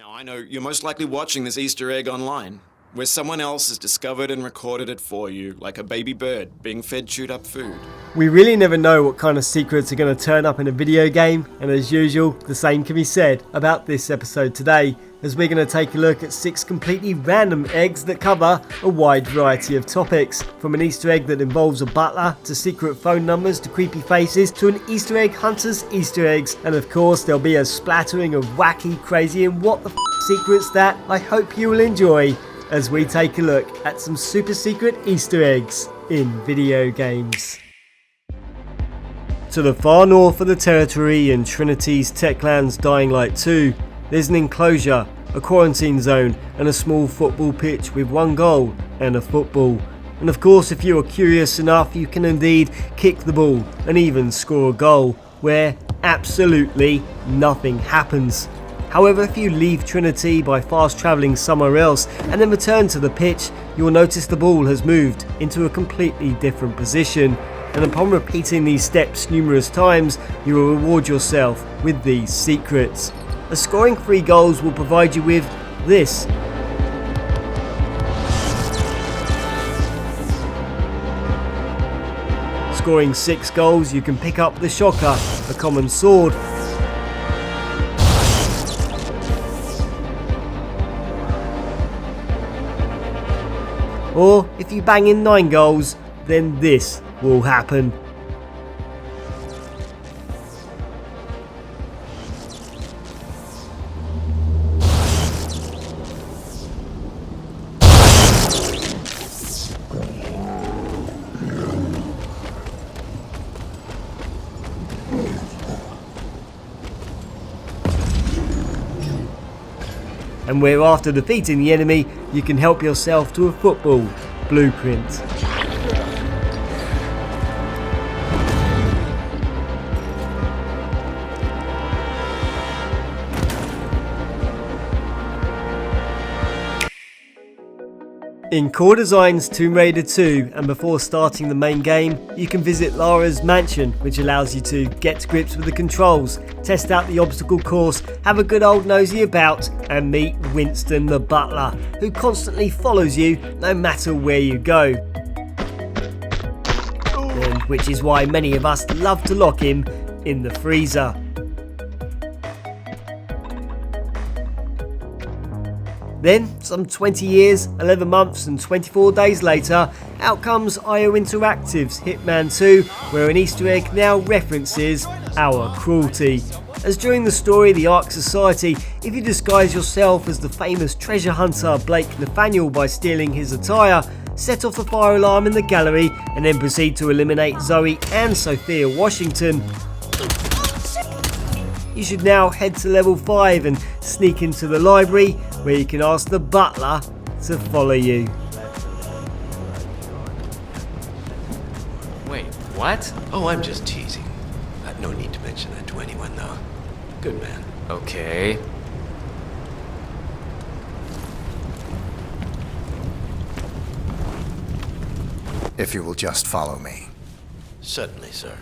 Now, I know you're most likely watching this Easter egg online, where someone else has discovered and recorded it for you, like a baby bird being fed chewed up food. We really never know what kind of secrets are going to turn up in a video game, and as usual, the same can be said about this episode today, as we're going to take a look at 6 completely random eggs that cover a wide variety of topics, from an Easter egg that involves a butler, to secret phone numbers, to creepy faces, to an Easter egg hunter's Easter eggs, and of course there'll be a splattering of wacky, crazy and what the secrets that I hope you will enjoy as we take a look at some super secret Easter eggs in video games. To the far north of the territory in Trinity's Techland's Dying Light 2, there's an enclosure, a quarantine zone and a small football pitch with one goal and a football. And of course, if you are curious enough, you can indeed kick the ball and even score a goal where absolutely nothing happens. However, if you leave Trinity by fast travelling somewhere else and then return to the pitch, you'll notice the ball has moved into a completely different position. And upon repeating these steps numerous times, you will reward yourself with these secrets. As scoring 3 goals will provide you with this. Scoring 6 goals, you can pick up the shocker, a common sword. Or if you bang in 9 goals, then this will happen. And where after defeating the enemy, you can help yourself to a football blueprint. In Core Design's Tomb Raider 2, and before starting the main game, you can visit Lara's mansion, which allows you to get to grips with the controls, test out the obstacle course, have a good old nosy about, and meet Winston the butler, who constantly follows you no matter where you go. And which is why many of us love to lock him in the freezer. Then, some 20 years, 11 months and 24 days later, out comes IO Interactive's Hitman 2, where an Easter egg now references our cruelty. As during the story The Ark Society, if you disguise yourself as the famous treasure hunter Blake Nathaniel by stealing his attire, set off the fire alarm in the gallery and then proceed to eliminate Zoe and Sophia Washington, you should now head to level 5 and sneak into the library, where you can ask the butler to follow you. Wait, what? Oh, I'm just teasing. No need to mention that to anyone, though. Good man. Okay. If you will just follow me. Certainly, sir.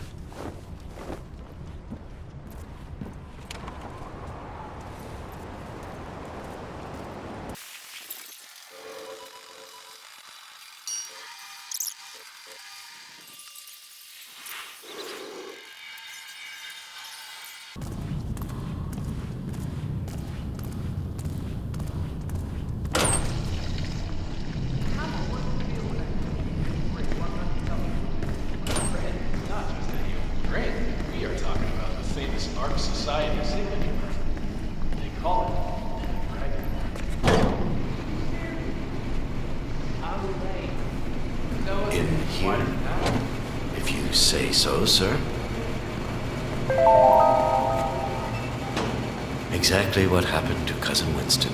Ark Society signature. They call it Dragon. How do they know In here? If you say so, sir. Exactly what happened to Cousin Winston.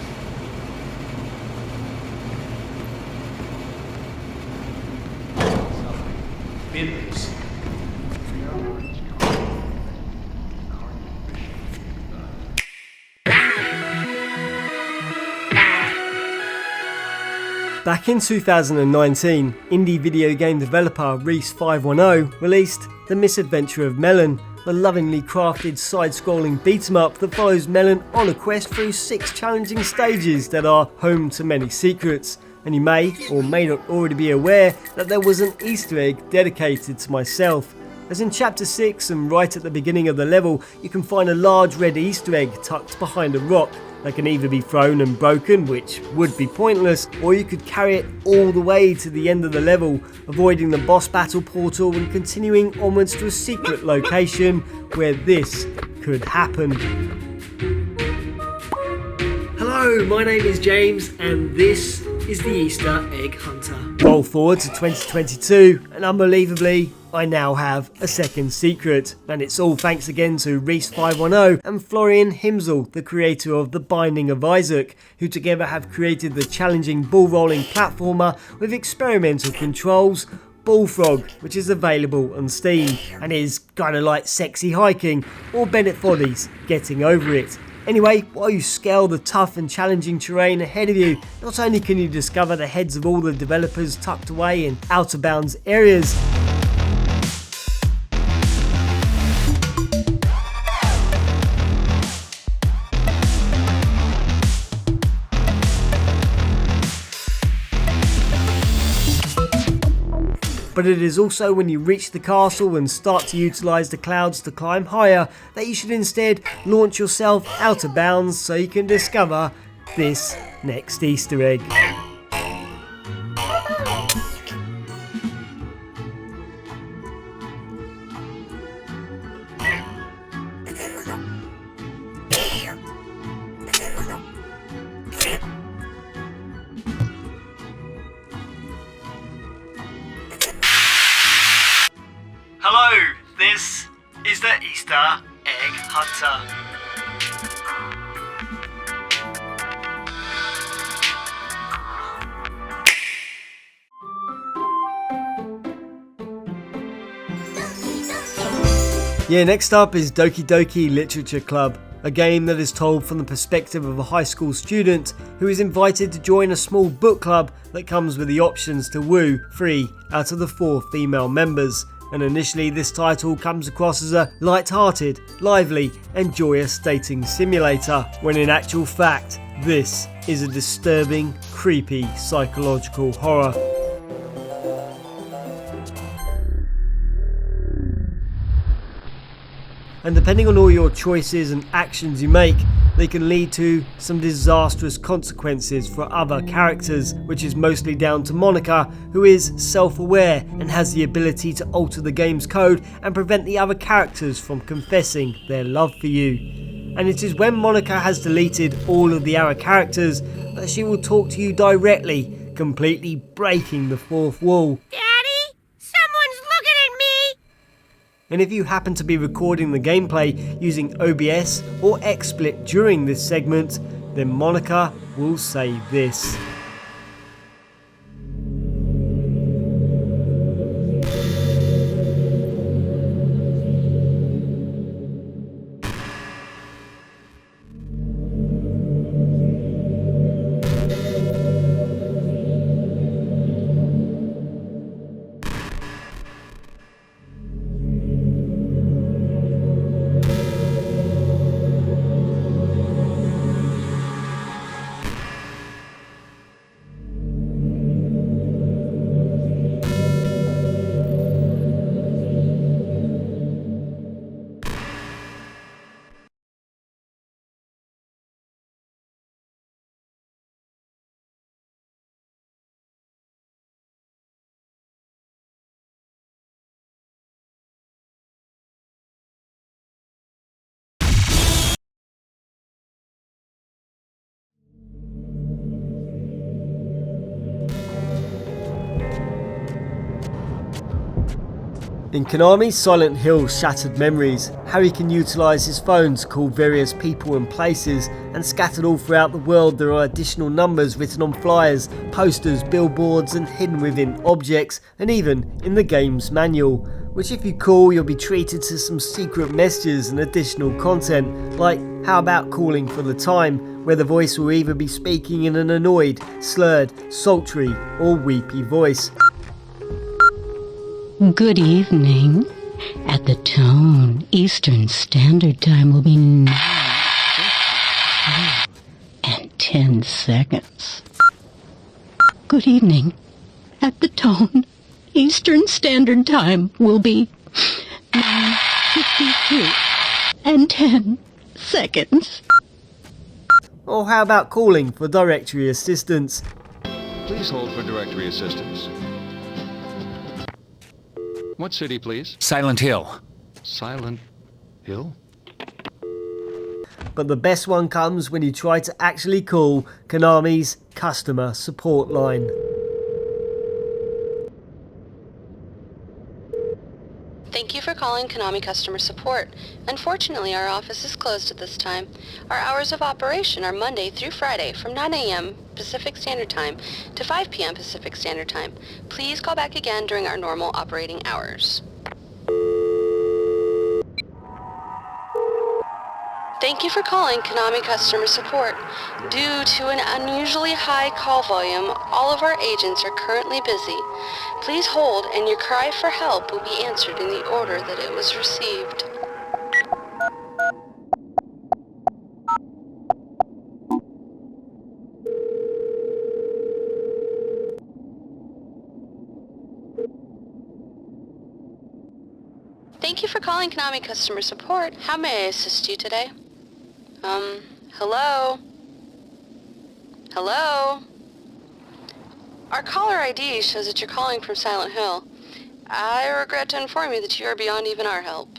Bibbs. Back in 2019, indie video game developer Reese510 released The Misadventure of Melon, the lovingly crafted side-scrolling beat-em-up that follows Melon on a quest through 6 challenging stages that are home to many secrets. And you may or may not already be aware that there was an Easter egg dedicated to myself. As in chapter 6 and right at the beginning of the level, you can find a large red Easter egg tucked behind a rock that can either be thrown and broken, which would be pointless, or you could carry it all the way to the end of the level, avoiding the boss battle portal and continuing onwards to a secret location where this could happen. Hello, my name is James and this is the Easter Egg Hunter. Roll forward to 2022 and unbelievably, I now have a second secret, and it's all thanks again to Reese510 and Florian Himsel, the creator of The Binding of Isaac, who together have created the challenging ball rolling platformer with experimental controls, Ballfrog, which is available on Steam and is kinda like Sexy Hiking or Bennett Foddy's Getting Over It. Anyway, while you scale the tough and challenging terrain ahead of you, not only can you discover the heads of all the developers tucked away in out of bounds areas, but it is also when you reach the castle and start to utilise the clouds to climb higher that you should instead launch yourself out of bounds so you can discover this next Easter egg. Hello, this is the Easter Egg Hunter. Yeah, next up is Doki Literature Club, a game that is told from the perspective of a high school student who is invited to join a small book club that comes with the options to woo 3 out of the 4 female members. And initially this title comes across as a light-hearted, lively and joyous dating simulator, when in actual fact this is a disturbing, creepy psychological horror. And depending on all your choices and actions you make, they can lead to some disastrous consequences for other characters, which is mostly down to Monica, who is self-aware and has the ability to alter the game's code and prevent the other characters from confessing their love for you. And it is when Monica has deleted all of the other characters that she will talk to you directly, completely breaking the fourth wall. And if you happen to be recording the gameplay using OBS or XSplit during this segment, then Monica will say this. In Konami's Silent Hill Shattered Memories, Harry can utilise his phone to call various people and places, and scattered all throughout the world there are additional numbers written on flyers, posters, billboards and hidden within objects, and even in the game's manual, which if you call you'll be treated to some secret messages and additional content, like how about calling for the time, where the voice will either be speaking in an annoyed, slurred, sultry or weepy voice. Good evening. At the tone, Eastern Standard Time will be 9:10 seconds. Good evening. At the tone, Eastern Standard Time will be 9:52 and 10 seconds. Or how about calling for directory assistance? Please hold for directory assistance. What city, please? Silent Hill. Silent Hill? But the best one comes when you try to actually call Konami's customer support line. Thank you for calling Konami Customer Support. Unfortunately, our office is closed at this time. Our hours of operation are Monday through Friday from 9 a.m. Pacific Standard Time to 5 p.m. Pacific Standard Time. Please call back again during our normal operating hours. Thank you for calling Konami Customer Support. Due to an unusually high call volume, all of our agents are currently busy. Please hold and your cry for help will be answered in the order that it was received. Thank you for calling Konami Customer Support. How may I assist you today? Hello? Hello? Our caller ID shows that you're calling from Silent Hill. I regret to inform you that you are beyond even our help.